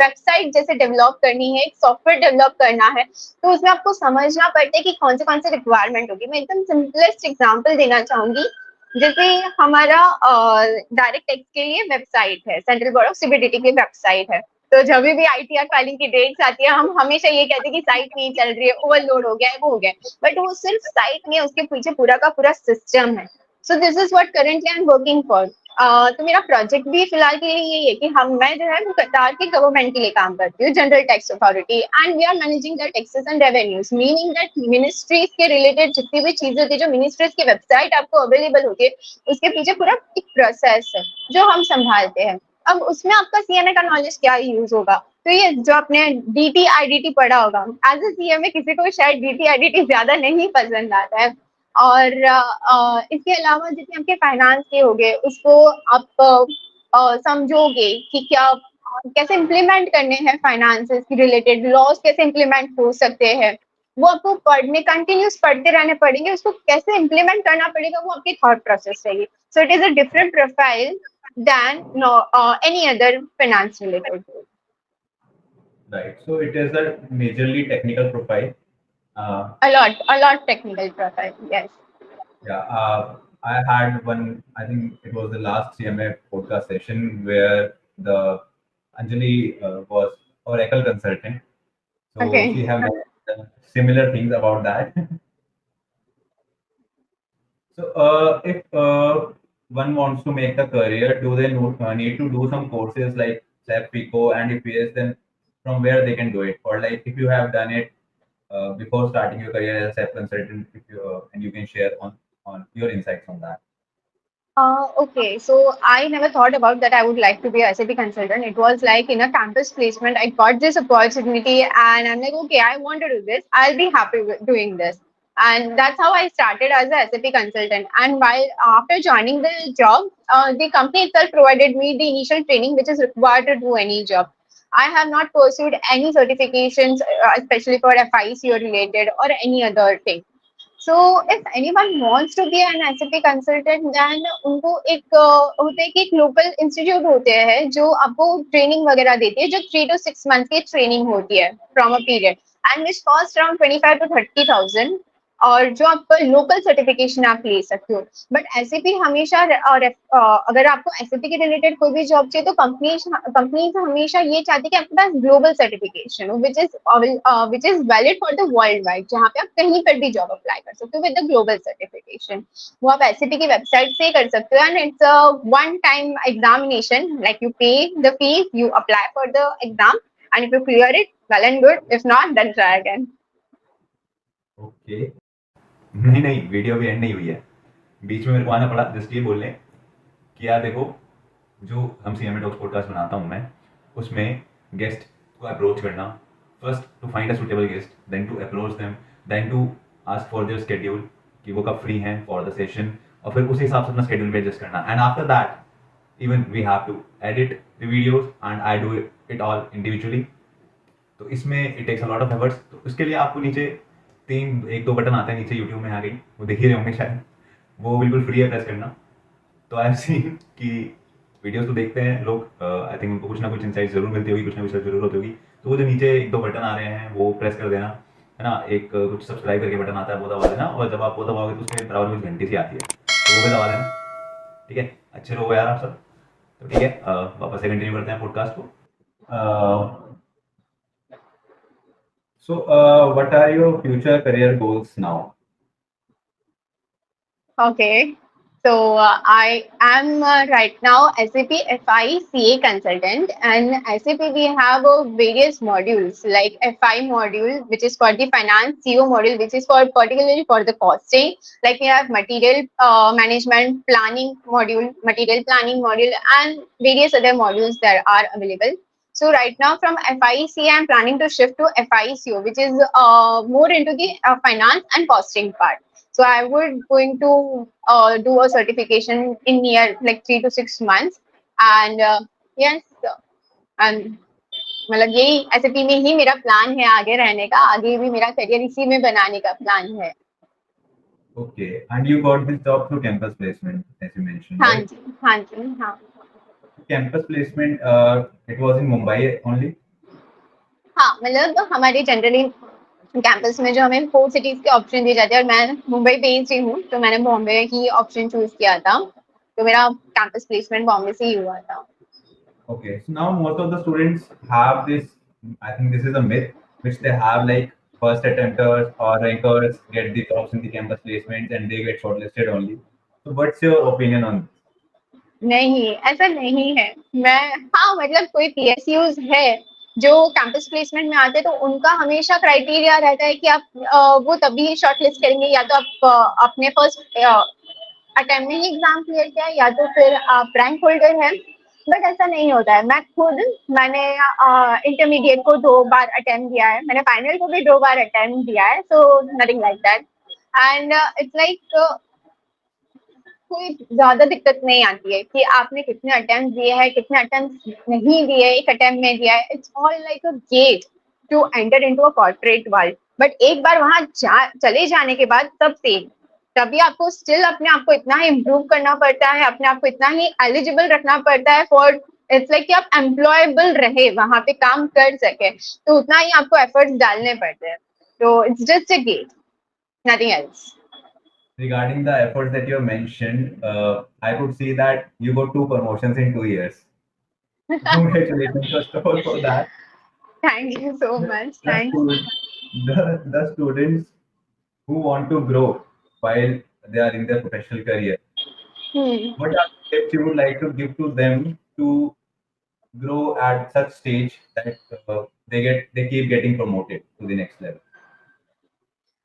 [SPEAKER 3] वेबसाइट जैसे डेवलप करनी है, एक सॉफ्टवेयर डेवलप करना है, तो उसमें आपको समझना पड़ता है कि कौन से रिक्वायरमेंट होगी. मैं एकदम सिंपलेस्ट एग्जांपल देना चाहूंगी. जैसे हमारा डायरेक्ट टैक्स के लिए वेबसाइट है, सेंट्रल बोर्ड ऑफ सीबीडीटी की वेबसाइट है. तो जब भी आईटीआर फाइलिंग की डेट्स आती है, हम हमेशा ये कहते हैं कि साइट नहीं चल रही है, ओवरलोड हो गया है, वो हो गया है. बट वो सिर्फ साइट नहीं है, उसके पीछे पूरा का पूरा सिस्टम है. So this is what currently I am working for. तो मेरा प्रोजेक्ट भी फिलहाल के लिए यही है कि मैं जो है वो कतार के गवर्नमेंट के लिए काम करती हूँ, general tax authority, and we are managing the taxes and revenues, meaning that ministries के रिलेटेड जितनी भी चीजें होती है, जो मिनिस्ट्रीज की वेबसाइट आपको अवेलेबल होती है, उसके पीछे पूरा एक प्रोसेस है जो हम संभालते हैं. अब उसमें आपका सीएमए का नॉलेज क्या यूज होगा. तो ये जो आपने डीटी आईडीटी पढ़ा होगा, एज ए सीएमए किसी को शायद डीटी आईडीटी ज्यादा नहीं पसंद आता है. और इसके अलावा जितने आपके फाइनेंस के हो गए उसको आप समझोगे कि क्या कैसे इम्प्लीमेंट करने हैं, फाइनेंसेस की रिलेटेड लॉज कैसे इम्प्लीमेंट हो सकते हैं, वो आपको पढ़ने कंटिन्यूस पढ़ते रहने पड़ेंगे. उसको कैसे इम्प्लीमेंट करना पड़ेगा वो आपकी थॉट प्रोसेस रहेगी. So it is a different profile than any other finance related.
[SPEAKER 2] Right. So it is a majorly technical profile.
[SPEAKER 3] A lot technical profile. Yes.
[SPEAKER 2] Yeah. I had one. I think it was the last CMA podcast session where the Anjali was Oracle consultant. So
[SPEAKER 3] Okay.
[SPEAKER 2] she have mentioned similar things about that. So if one wants to make the career, do they need to do some courses like SAP Pico? And if yes, then from where they can do it? Or like if you have done it before starting your career as a SAP consultant, if you and you can share on your insights on that.
[SPEAKER 3] Okay, so I never thought about that I would like to be a SAP consultant. It was like in a campus placement, I got this opportunity and I'm like, okay, I want to do this. I'll be happy with doing this. And that's how I started as a SAP consultant. And while after joining the job, the company itself provided me the initial training which is required to do any job. I have not pursued any certifications, especially for FIC or related or any other thing. So if anyone wants to be an SAP consultant, then उनको एक होते हैं कि एक local institute होते हैं जो आपको ट्रेनिंग वगैरह देती है, जो 3 to 6 months की ट्रेनिंग होती है from a period, and which cost around 25 to 30,000. और जो आपका लोकल सर्टिफिकेशन आप ले सकते हो. बट एसएपी हमेशा और अगर आपको एसएपी के रिलेटेड कोई भी जॉब चाहिए तो कंपनीज हमेशा ये चाहती है कि आपके पास ग्लोबल सर्टिफिकेशन हो which is valid for the world wide, जहाँ पे आप कहीं पर भी जॉब अप्लाई कर सकते हो विद द ग्लोबल सर्टिफिकेशन. वो आप एसएपी की वेबसाइट से कर सकते हो, and it's a one time examination, like you pay the fees, you apply for the exam, and if you clear it, well and good. If not, then try again.
[SPEAKER 2] Okay. नहीं नहीं, video भी and नहीं हुई है. बीच में मेरे को आना पड़ा जस्ट ये बोलने कि यार देखो, जो हम सीएमए टॉक्स पॉडकास्ट बनाता हूँ मैं, उसमें गेस्ट को अप्रोच करना, first to find a suitable guest, then to approach them, then to ask for their schedule कि वो कब फ्री हैं फॉर द सेशन, और फिर उस हिसाब से अपना स्केड्यूल भी एडजस्ट करना. And after that even we have to edit the videos and I do it all individually. तो इसमें it takes a lot of efforts. तो उसके लिए आपको नीचे एक दो बटन आते हैं नीचे, यूट्यूब में आ गई, वो देख ही रहे होंगे शायद, वो बिल्कुल फ्री है, प्रेस करना. तो आई हैव सीन कि वीडियोस तो देखते हैं लोग, आई थिंक उनको कुछ ना कुछ इंसाइट जरूर मिलती होगी, कुछ ना कुछ जरूरत होगी. तो वो जो नीचे एक दो बटन आ रहे हैं वो प्रेस कर देना, है ना. एक कुछ सब्सक्राइब करके बटन आता है, वो दबा देना, और जब आप वो दबाओगे तो उसके बराबर में घंटी सी आती है, तो वो भी दबा देना. ठीक है, अच्छे रहो यार आप सब. तो ठीक है, वापस से कंटिन्यू करते हैं पॉडकास्ट को. So, what are your future career goals now?
[SPEAKER 3] Okay. I am right now SAP FI CA consultant, and SAP we have various modules like FI module, which is for the finance, CO module, which is for particularly for the costing. Like we have material management planning module, material planning module, and various other modules that are available. So right now from FICA, I'm planning to shift to FICO, which is more into the finance and costing part. So I would going to do a certification in near like 3 to 6 months, and yes, and मतलब यही SAP में ही मेरा plan है आगे रहने का, आगे भी मेरा करियर इसी में बनाने का प्लान है.
[SPEAKER 2] Okay, and you got this job through campus placement, as you mentioned,
[SPEAKER 3] हाँ
[SPEAKER 2] right?
[SPEAKER 3] जी, हाँ जी, हाँ.
[SPEAKER 2] Campus placement, it was in Mumbai only.
[SPEAKER 3] हाँ, मतलब हमारे जनरली कैंपस में जो हमें 4 सिटीज के ऑप्शन दिए जाते हैं, और मैं मुंबई बेस्ड ही हूँ, तो मैंने बॉम्बे ही ऑप्शन चूज किया था, तो मेरा कैंपस प्लेसमेंट बॉम्बे से ही हुआ था.
[SPEAKER 2] Okay, so now most of the students have this. I think this is a myth which they have, like first attempters or rankers get the jobs in the campus placements and they get shortlisted only. So, what's your opinion on this?
[SPEAKER 3] नहीं, ऐसा नहीं है. हाँ, मतलब कोई PSUs है जो campus placement में आते हैं, तो उनका हमेशा क्राइटेरिया रहता है कि आप वो तभी शॉर्टलिस्ट करेंगे या तो आप अपने फर्स्ट अटेम्प्ट में ही एग्जाम क्लियर किया है, या तो फिर आप रैंक होल्डर हैं. बट ऐसा नहीं होता है. मैंने इंटरमीडिएट को 2 बार अटेम्प्ट दिया है, मैंने फाइनल को भी 2 बार अटेम्प्ट दिया है, so nothing like that. And it's like कोई ज्यादा दिक्कत नहीं आती है कि आपने कितने अटेम्प्ट दिए हैं, कितने अटेम्प्ट नहीं दिए, एक अटेम्प्ट में दिया है. It's all like a gate to enter into a corporate world. But एक बार वहां चले जाने के बाद सब सेम. तभी आपको स्टिल अपने आप को इतना ही इम्प्रूव करना पड़ता है, अपने आप को इतना ही एलिजिबल रखना पड़ता है फॉर इट्स लाइक कि आप एम्प्लॉयबल रहे, वहां पे काम कर सके, तो उतना ही आपको एफर्ट्स डालने पड़ते हैं. तो it's just a gate, nothing else.
[SPEAKER 2] Regarding the efforts that you have mentioned, I could see that you got 2 promotions in 2 years. Congratulations, first of all, for that.
[SPEAKER 3] Thank you so
[SPEAKER 2] The,
[SPEAKER 3] much.
[SPEAKER 2] the,
[SPEAKER 3] Thanks.
[SPEAKER 2] stu- the students who want to grow while they are in their professional career,
[SPEAKER 3] Hmm.
[SPEAKER 2] what are the tips you would like to give to them to grow at such stage that they keep getting promoted to the next level?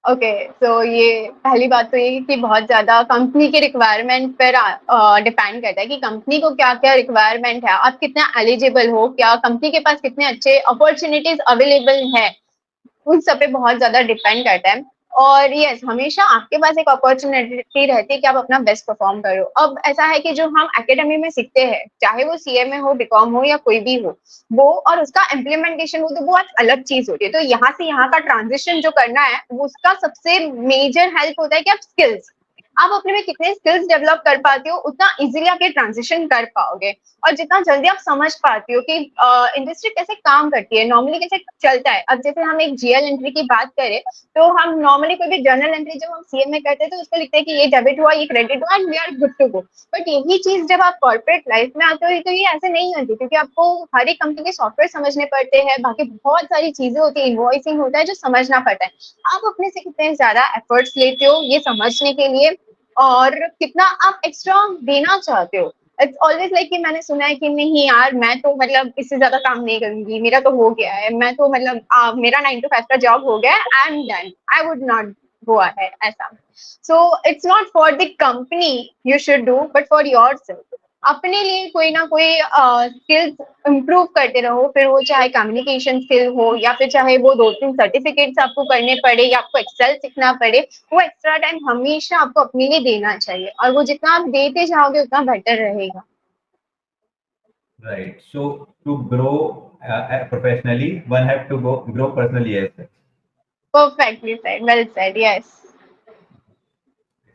[SPEAKER 3] Okay, so ये पहली बात तो ये कि बहुत ज्यादा company के requirement पर डिपेंड करता है कि कंपनी को क्या क्या रिक्वायरमेंट है, आप कितना एलिजिबल हो, क्या कंपनी के पास कितने अच्छे अपॉर्चुनिटीज अवेलेबल है, उन सब पे बहुत ज्यादा डिपेंड करता है. और यस, हमेशा आपके पास एक अपॉर्चुनिटी रहती है कि आप अपना बेस्ट परफॉर्म करो. अब ऐसा है कि जो हम एकेडमी में सीखते हैं, चाहे वो सीएमए हो, बीकॉम हो या कोई भी हो, वो और उसका इम्प्लीमेंटेशन हो, तो वो आज अलग चीज होती है. तो यहाँ से यहाँ का ट्रांजिशन जो करना है, वो उसका सबसे मेजर हेल्प होता है कि आप स्किल्स, आप अपने में कितने स्किल्स डेवलप कर पाते हो, उतना इजीली आप ये ट्रांजिशन कर पाओगे. और जितना जल्दी आप समझ पाते हो कि इंडस्ट्री कैसे काम करती है, नॉर्मली कैसे चलता है. अब जैसे हम एक जीएल एंट्री की बात करें, तो हम नॉर्मली कोई भी जर्नल एंट्री जब हम सीएम में करते हैं, तो उसको लिखते हैं कि ये डेबिट हुआ, ये क्रेडिट हुआ, and we are good to go. But यही चीज जब आप कॉर्पोरेट लाइफ में आते हो, तो ये ऐसे नहीं होती, क्योंकि आपको हर एक कंपनी के सॉफ्टवेयर समझने पड़ते हैं, बाकी बहुत सारी चीजें होती है, इनवॉइसिंग होता है जो समझना पड़ता है. आप अपने से कितने ज्यादा एफर्ट्स लेते हो ये समझने के लिए, और कितना आप एक्स्ट्रा देना चाहते हो. इट्स ऑलवेज लाइक कि मैंने सुना है कि नहीं यार, मैं तो मतलब इससे ज्यादा काम नहीं करूंगी, मेरा तो हो गया है, मैं तो मतलब मेरा 9 to 5 का जॉब हो गया है, I am done, I would not go ahead, ऐसा. So it's not for the company you should do, but for yourself. अपने लिए कोई ना कोई स्किल्स इम्प्रूव करते रहो, फिर वो चाहे कम्युनिकेशन स्किल हो, या फिर चाहे वो 2-3 सर्टिफिकेट्स आपको करने पड़े, या आपको एक्सेल सीखना पड़े, वो एक्स्ट्रा टाइम हमेशा आपको अपने लिए देना चाहिए, और वो जितना आप देते जाओगे उतना बेटर रहेगा.
[SPEAKER 2] Right. So to grow professionally, one have to grow personally as well.
[SPEAKER 3] Perfectly said, well said, yes.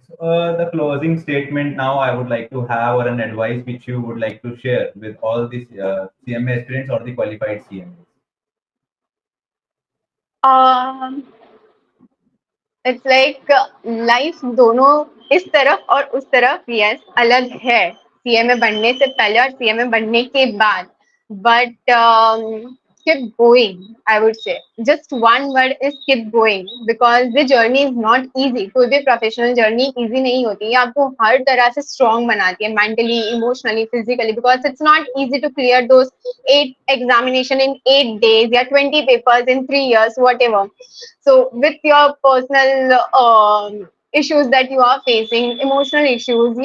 [SPEAKER 2] So, the closing statement now I would like to have, or an advice which you would like to share with all these CMA aspirants or the qualified CMAs.
[SPEAKER 3] It's like life दोनों इस तरफ और उस तरफ yes अलग है, CMA बनने से पहले और सीएमए बनने के बाद. But keep going. I would say just one word is keep going, because the journey is not easy. कोई भी प्रोफेशनल जर्नी इजी नहीं होती है, आपको हर तरह से स्ट्रॉन्ग बनाती है, mentally, emotionally, physically, because it's not easy to clear those 8 examination in 8 days या 20 papers in 3 years, whatever. So with your personal issues that you are facing, emotional issues,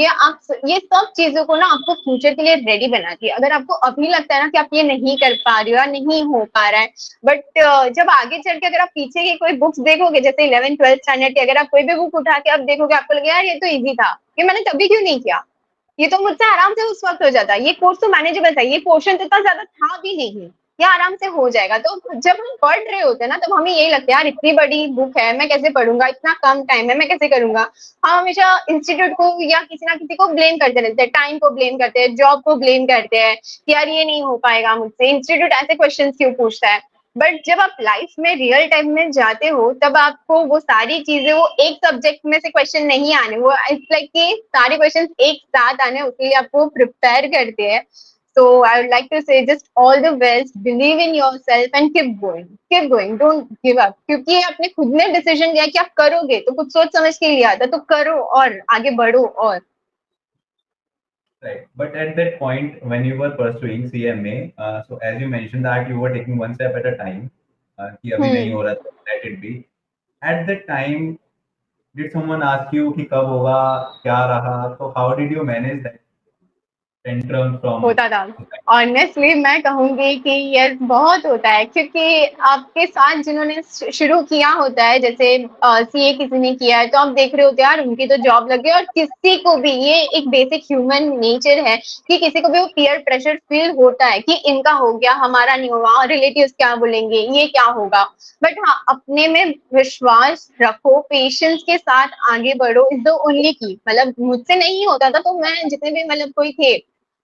[SPEAKER 3] ये सब चीजों को ना आपको फ्यूचर के लिए रेडी बनाती है. अगर आपको अभी लगता है ना कि आप ये नहीं कर पा रहे हो या नहीं हो पा रहा है, बट जब आगे चल के अगर आप पीछे की कोई बुक्स देखोगे, जैसे 11th 12th स्टैंडर्ड की, अगर आप कोई भी बुक उठा के आप देखोगे, आपको लगेगा यार ये तो इजी था, ये मैंने तभी क्यों नहीं किया, ये तो मुझसे आराम से उस वक्त हो जाता, ये कोर्स तो मैनेजेबल था, ये पोर्शन तो इतना ज्यादा था भी नहीं, ये आराम से हो जाएगा. तो जब हम पढ़ रहे होते हैं ना, तब हमें यही लगता है यार इतनी बड़ी बुक है, मैं कैसे पढ़ूंगा, इतना कम टाइम है, मैं कैसे करूंगा. हम हमेशा इंस्टीट्यूट को या किसी ना किसी को ब्लेम करते रहते हैं, टाइम को ब्लेम करते हैं, जॉब को ब्लेम करते हैं कि यार ये नहीं हो पाएगा मुझसे, इंस्टीट्यूट ऐसे क्वेश्चन क्यों पूछता है. बट जब आप लाइफ में रियल टाइम में जाते हो, तब आपको वो सारी चीजें, वो एक सब्जेक्ट में से क्वेश्चन नहीं आने, वो इट्स लाइक कि सारे क्वेश्चन एक साथ आने, उसके लिए आपको प्रिपेयर करते हैं. So I would like to say just all the best, believe in yourself and keep going, don't give up. क्योंकि आपने खुद ने डिसीजन लिया कि आप करोगे, तो कुछ सोच समझ के लिया था, तो करो और आगे बढ़ो. और
[SPEAKER 2] Right. But at that point, when you were pursuing CMA, so as you mentioned that you were taking one step at a time, कि अभी नहीं हो रहा था, let it be. At that time, did someone ask you कि कब होगा, क्या रहा? So how did you manage that tantrum from?
[SPEAKER 3] होता था. ऑनेस्टली मैं कहूंगी कि ये बहुत होता है, क्योंकि आपके साथ जिन्होंने शुरू किया होता है, जैसे सीए किसी ने किया है, तो आप देख रहे होते हैं यार उनकी तो जॉब लग गई, और किसी को भी ये एक बेसिक ह्यूमन नेचर है कि किसी को भी वो पीयर प्रेशर फील होता है कि इनका हो गया, हमारा नहीं होगा, और रिलेटिव्स क्या बोलेंगे, ये क्या होगा. बट हाँ, अपने में विश्वास रखो, पेशेंस के साथ आगे बढ़ो, इज द ओनली की. मतलब मुझसे नहीं होता था, तो मैं जितने भी मतलब कोई थे,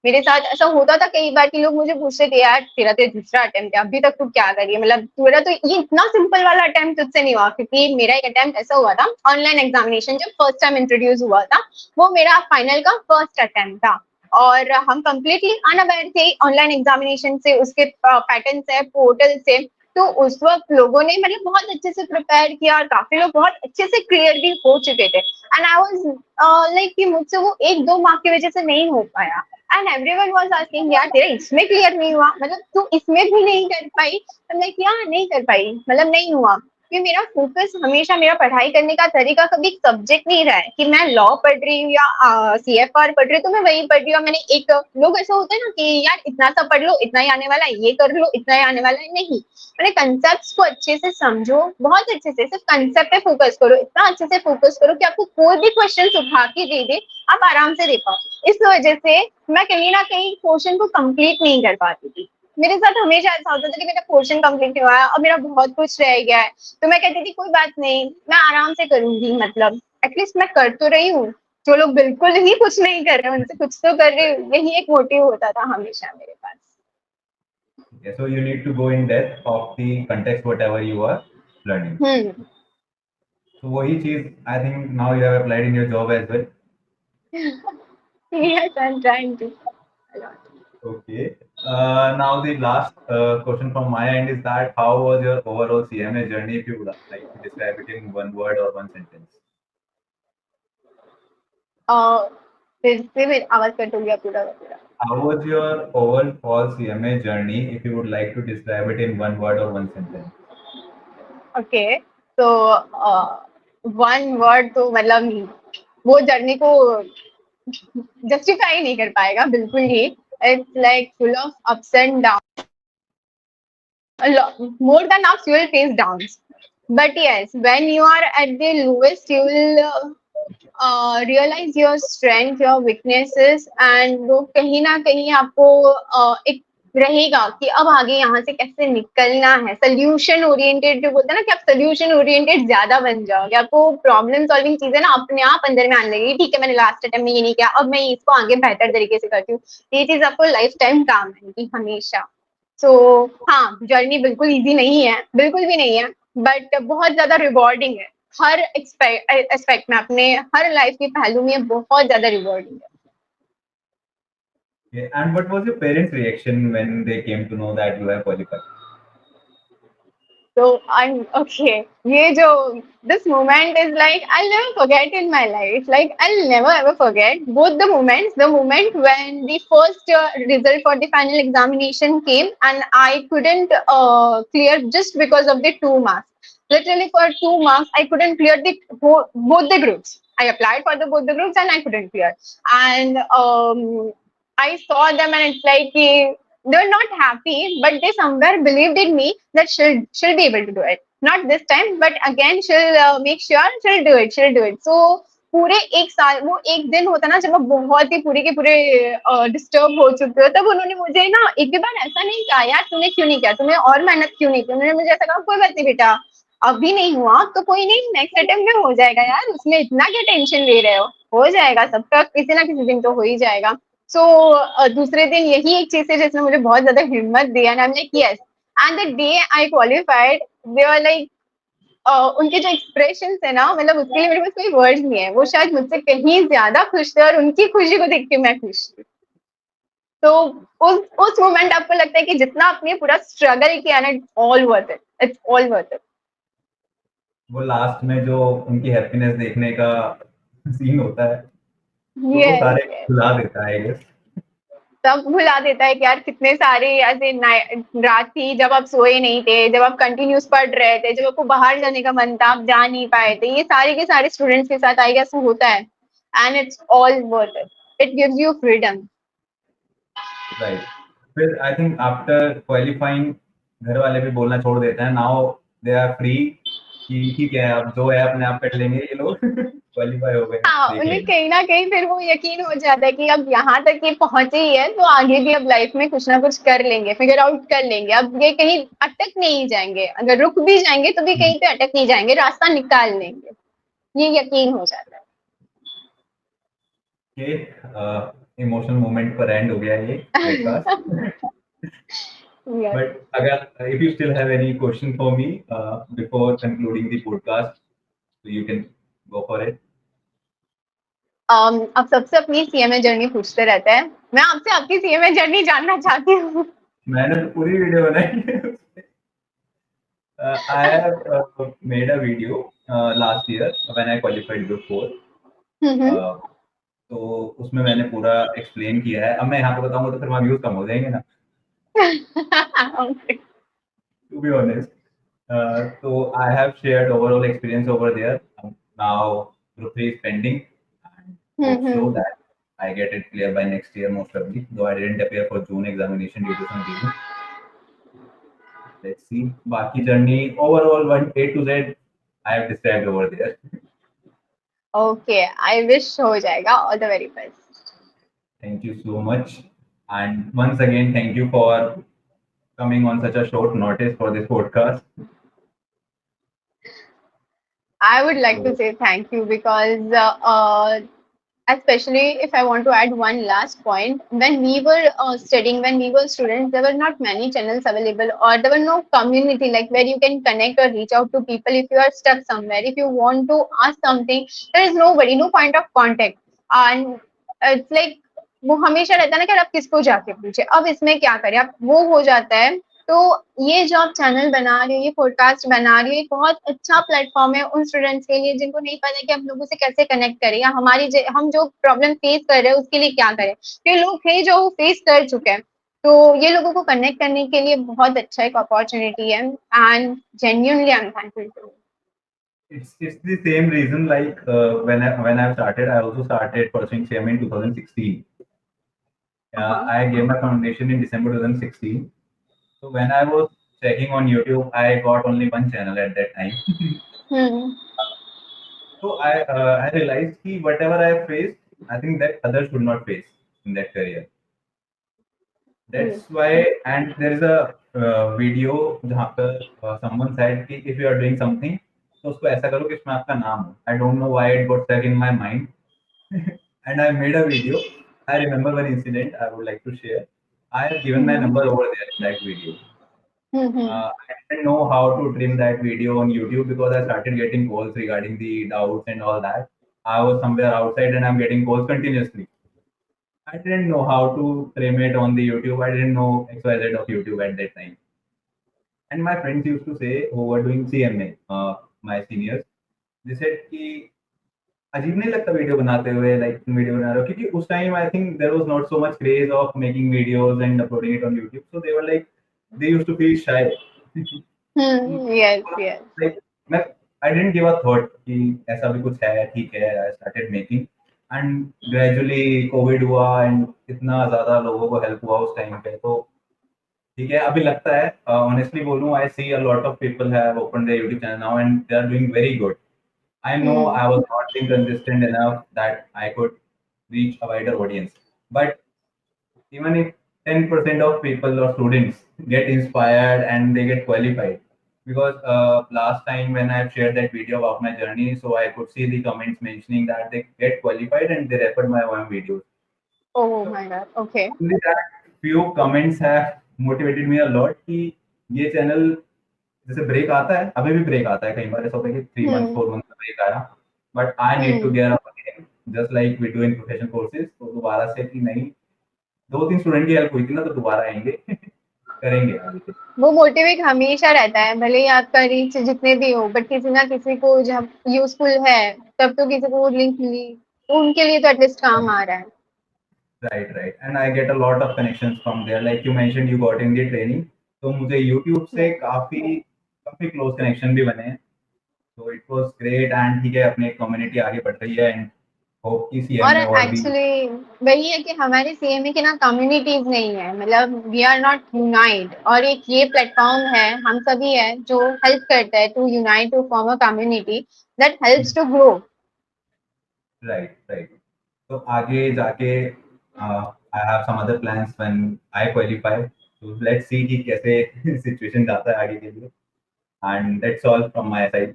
[SPEAKER 3] मेरे साथ ऐसा होता था कई बार कि लोग मुझे पूछते थे यार तेरा तो दूसरा अटेम्प्ट है, अभी तक तू क्या करी है, मतलब तेरा तो ये इतना सिंपल वाला अटेम्प्ट तुझसे नहीं हुआ. क्योंकि मेरा एक अटेम्प्ट ऐसा हुआ था, ऑनलाइन एग्जामिनेशन जब फर्स्ट टाइम इंट्रोड्यूस हुआ था, वो मेरा फाइनल का फर्स्ट अटेम्प्ट था, और हम कंप्लीटली अनअवेयर थे ऑनलाइन एग्जामिनेशन से, उसके पैटर्न से, पोर्टल से. तो उस वक्त लोगों ने मतलब बहुत अच्छे से प्रिपेयर किया, और काफी लोग बहुत अच्छे से क्लियर भी हो चुके थे. एंड आई वाज लाइक कि मुझसे वो 1-2 मार्क की वजह से नहीं हो पाया. एंड एवरीवन वाज आस्किंग यार तेरा इसमें क्लियर नहीं हुआ, मतलब तू इसमें भी नहीं कर पाई. लाइक यार नहीं कर पाई, मतलब नहीं हुआ. कि मेरा फोकस हमेशा, मेरा पढ़ाई करने का तरीका कभी सब्जेक्ट नहीं रहा है कि मैं लॉ पढ़ रही हूँ या सीएफआर पढ़ रही हूँ तो मैं वही पढ़ रही हूँ. मैंने एक लोग ऐसा होता है ना कि यार इतना सा पढ़ लो, इतना ही आने वाला है, ये कर लो, इतना ही आने वाला है. नहीं, मैंने कंसेप्ट को अच्छे से समझो, बहुत अच्छे से, सिर्फ कंसेप्ट पे फोकस करो, इतना अच्छे से फोकस करो कि आपको कोई भी क्वेश्चन उठा के दे दे, आप आराम से दे पाओ. इस वजह से मैं कहीं ना कहीं क्वेश्चन को कंप्लीट नहीं कर पाती थी. मेरे साथ हमेशा ऐसा होता था कि मेरा पोर्शन कंप्लीट नहीं हुआ है और मेरा बहुत कुछ रह गया है, तो मैं कहती थी कोई बात नहीं, मैं आराम से करूंगी, मतलब एटलीस्ट मैं कर तो रही हूँ. जो लोग बिल्कुल ही कुछ नहीं कर रहे उनसे कुछ तो कर रही हूँ, यही एक मोटिव होता था हमेशा मेरे पास.
[SPEAKER 2] Yeah, so you need to go in depth of the context whatever you are learning. So वही चीज I think now you have applied in your job as well.
[SPEAKER 3] Yes, I'm trying to a lot.
[SPEAKER 2] Okay. Now the last question from my end is that how was your overall CMA journey, if you would like to describe it in one word or one sentence?
[SPEAKER 3] फिर से मेरी आवाज cut हो गया पूरा का पूरा.
[SPEAKER 2] How was your overall CMA journey, if you would like to describe it in one word or one sentence?
[SPEAKER 3] Okay, so one word तो मतलब वो जर्नी को जस्टिफाई नहीं कर पाएगा बिल्कुल ही. It's like full of ups and down. More than ups you will face downs, but yes, when you are at the lowest you will realize your strength, your weaknesses, and वो कहीं ना कहीं आपको एक रहेगा कि अब आगे यहाँ से कैसे निकलना है. सोल्यूशन ओरिएंटेड जो बोलते हैं ना कि आप सोल्यूशन ओरिएंटेड ज्यादा बन जाओगे, आपको प्रॉब्लम सॉल्विंग चीजें ना अपने आप अंदर में आने लगेगी. ठीक है, मैंने लास्ट अटेम्प्ट में ये नहीं किया, अब मैं इसको आगे बेहतर तरीके से करती हूँ. ये चीज आपको लाइफ टाइम काम आएगी हमेशा. सो हाँ, जर्नी बिल्कुल इजी नहीं है, बिल्कुल भी नहीं है, बट बहुत ज्यादा रिवॉर्डिंग है. हर एस्पेक्ट में, अपने हर लाइफ के पहलू में बहुत ज्यादा रिवॉर्डिंग है.
[SPEAKER 2] Okay. And what was your parents' reaction when they came to know that you have qualified?
[SPEAKER 3] So I'm okay. This moment is like I'll never forget in my life. Like I'll never ever forget both the moments. The moment when the first result for the final examination came and I couldn't clear just because of the 2 marks. Literally for 2 marks, I couldn't clear both the groups. I applied for the both the groups and I couldn't clear. And I saw them and it's like they're not happy, but they somewhere believed in me that she'll be able to do it. Not this time, but again she'll make sure she'll do it. She'll do it. So पूरे एक साल वो एक दिन होता ना जब आप बहुत ही पूरे के पूरे डिस्टर्ब हो चुके हो तब उन्होंने मुझे ना एक भी बार ऐसा नहीं कहा यार तूने क्यों नहीं किया तूने और मेहनत क्यों नहीं की उन्होंने मुझे ऐसा कहा कोई बात नहीं बेटा अभी नहीं हुआ तो कोई नहीं नेक्स्ट अटेम्प्ट में हो जाएगा यार उसमें इतना क्या टेंशन ले रहे हो जाएगा सबका किसी ना किसी दिन तो हो ही जाएगा सो दूसरे दिन यही एक चीज है जिसने मुझे बहुत ज्यादा हिम्मत दिया and I am like yes and the day I qualified they were like उनके जो एक्सप्रेशन है ना मतलब उसके लिए मेरे पास कोई वर्ड्स नहीं है वो शायद मुझसे कहीं ज्यादा खुश थे और उनकी खुशी को देख के मैं खुश थी तो उस मोमेंट आपको लगता है कि जितना आपने पूरा स्ट्रगल किया ना इट्स ऑल वर्थ इट
[SPEAKER 2] वो लास्ट में जो उनकी हैप्पीनेस देखने का सीन होता है तो वो
[SPEAKER 3] यस
[SPEAKER 2] सारे भुला देता है, I guess.
[SPEAKER 3] सब भुला देता है कि यार कितने सारे ऐसे रात थी जब आप सोए नहीं थे जब आप कंटिन्यूस पढ़ रहे थे जब आपको बाहर जाने का मन था आप जा नहीं पाए थे ये सारे के सारे स्टूडेंट्स के साथ आई गेस होता है and it's all worth it gives you freedom
[SPEAKER 2] right फिर आई थिंक आफ्टर क्वालिफाइंग घर वाले भी बोलना छोड़ देते हैं नाउ दे आर फ्री कि ठीक है अब जो है अपने आप कर लेंगे ये लोग क्वालिफाई हो गए
[SPEAKER 3] हाँ
[SPEAKER 2] देख
[SPEAKER 3] उन्हें
[SPEAKER 2] लेंगे
[SPEAKER 3] कहीं ना कहीं फिर वो यकीन हो जाता है कि अब यहाँ तक ये पहुंचे ही है तो आगे भी अब लाइफ में कुछ ना कुछ कर लेंगे फिगर आउट कर लेंगे अब ये कहीं अटक नहीं जाएंगे अगर रुक भी जाएंगे तो भी कहीं पे अटक नहीं जाएंगे रास्ता निकाल लेंगे ये यकीन हो जाता है
[SPEAKER 2] कि इमोशनल मोमेंट पर एंड हो गया ये पॉडकास्ट
[SPEAKER 3] Yes.
[SPEAKER 2] बट अगर if you still have any question for me before concluding the podcast so you can go for it.
[SPEAKER 3] अब सबसे अपनी सीएमए जर्नी पूछते रहते हैं मैं आपसे आपकी सीएमए जर्नी जानना चाहती हूँ
[SPEAKER 2] मैंने तो पूरी वीडियो बनाई है I have made a video last year when I qualified group 4 तो उसमें मैंने पूरा एक्सप्लेन किया है अब मैं यहाँ पे बताऊंगा तो फिर वहाँ व्यूज कम हो जाएंगे ना
[SPEAKER 3] Okay.
[SPEAKER 2] to be honest. So I have shared overall experience over there. Now group 3 is pending and hope so that I get it clear by next year most probably. Though I didn't appear for June examination due to some reason. Let's see. Baki journey overall one A to Z I have described over there.
[SPEAKER 3] Okay, I wish हो जाएगा all the very best.
[SPEAKER 2] Thank you so much. And once again, thank you for coming on such a short notice for this podcast.
[SPEAKER 3] I would like to say thank you because especially if I want to add one last point, when we were studying, when we were students, there were not many channels available, or there were no community like where you can connect or reach out to people if you are stuck somewhere. If you want to ask something, there is nobody, no point of contact, and it's like वो हमेशा रहता है ना कि आप किसको जाके पूछे अब इसमें क्या करें अब वो हो जाता है तो ये जो आप चैनल बना रहे हो ये पॉडकास्ट बना रहे हो एक बहुत अच्छा प्लेटफॉर्म है उन स्टूडेंट्स के लिए जिनको नहीं पता कि हम लोगों से कैसे कनेक्ट करें या हम जो प्रॉब्लम फेस कर रहे हैं उसके लिए क्या करें ये लोग हैं जो फेस कर चुके हैं तो ये लोगों को कनेक्ट करने के लिए बहुत अच्छा एक अपॉर्चुनिटी है and genuinely I am thankful to
[SPEAKER 2] It's the same reason like when I started I also started pursuing CMA in 2016. I gave my foundation in December 2016. So when I was checking on YouTube, I got only one channel at that time. So I realized that whatever I faced, I think that others should not face in that career. That's why, and there is a video जहाँ पर someone said कि if you are doing something, तो उसको ऐसा करो कि इसमें आपका नाम हो. I don't know why it got stuck in my mind, and I made a video. I remember one incident I would like to share. I have given my number over there in that video. I didn't know how to trim that video on YouTube because I started getting calls regarding the doubts and all that. I was somewhere outside and I'm getting calls continuously. I didn't know how to trim it on the YouTube. I didn't know XYZ of YouTube at that time. And my friends used to say who were doing CMA, my seniors, they said कि अजीब नहीं लगता video बनाते हुए, like video बना रहे हो, क्योंकि उस time I think there was not so much craze of making videos and uploading it on YouTube, so they were like they used to feel shy.
[SPEAKER 3] Yes, yes.
[SPEAKER 2] Like मैं I didn't give a thought कि ऐसा भी कुछ है, ठीक है, I started making. And gradually Covid हुआ and इतना ज्यादा लोगों को हेल्प हुआ उस टाइम पे, तो ठीक है अभी लगता है. ऑनेस्टली बोलूं, I see a lot of people have open their YouTube channel now and they are doing very good. I know
[SPEAKER 3] Hmm.
[SPEAKER 2] I was not being consistent enough that I could reach a wider audience. But even if 10% of people or students get inspired and they get qualified, because last time when I shared that video about my journey, so I could see the comments mentioning that they get qualified and they referred my own videos.
[SPEAKER 3] Oh
[SPEAKER 2] So
[SPEAKER 3] my God. Okay.
[SPEAKER 2] only that few comments have motivated me a lot कि ये channel जैसे break आता है, अभी भी break आता है, कई बार ऐसा होता है कि 3 मंथ
[SPEAKER 3] Hmm.
[SPEAKER 2] 4 मंथ का ब्रेक आया, but I need to
[SPEAKER 3] Hmm.
[SPEAKER 2] Gear up again, just like we do in professional courses. तो दोबारा से कि नहीं, 2-3 स्टूडेंट की हेल्प हुई थी ना, तो दोबारा आएंगे. करेंगे आगे से.
[SPEAKER 3] वो मोटिवेट हमेशा रहता है, भले ही आपका रीच जितने भी हो, बट किसी ना किसी को जब यूजफुल है तब तो किसी को वो लिंक मिली, तो उनके लिए तो एटलीस्ट काम आ रहा है.
[SPEAKER 2] Right. And I get a lot of connections from there, like you mentioned you got in the training, तो मुझे यूट्यूब से
[SPEAKER 3] Yes.
[SPEAKER 2] काफी काफी क्लोज कनेक्शन भी बने हैं. तो इट वाज ग्रेट. एंड ठीक है, अपनी कम्युनिटी आगे बढ़ रही है एंड होप कि सीएम
[SPEAKER 3] और
[SPEAKER 2] में और भी.
[SPEAKER 3] एक्चुअली वही है कि हमारे सीएमए के ना कम्युनिटीज नहीं है, मतलब वी आर नॉट यूनाइट, और एक ये प्लेटफॉर्म है, हम सभी है जो हेल्प करता है to unite, to form a community that helps to grow.
[SPEAKER 2] Right. तो आगे जाके I have some other plans when I qualify, तो लेट्स सी कि कैसे सिचुएशन जाता है आगे के लिए. And that's all from my side.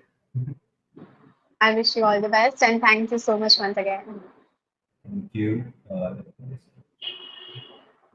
[SPEAKER 3] I wish you all the best and thank you so much once again.
[SPEAKER 2] Thank you.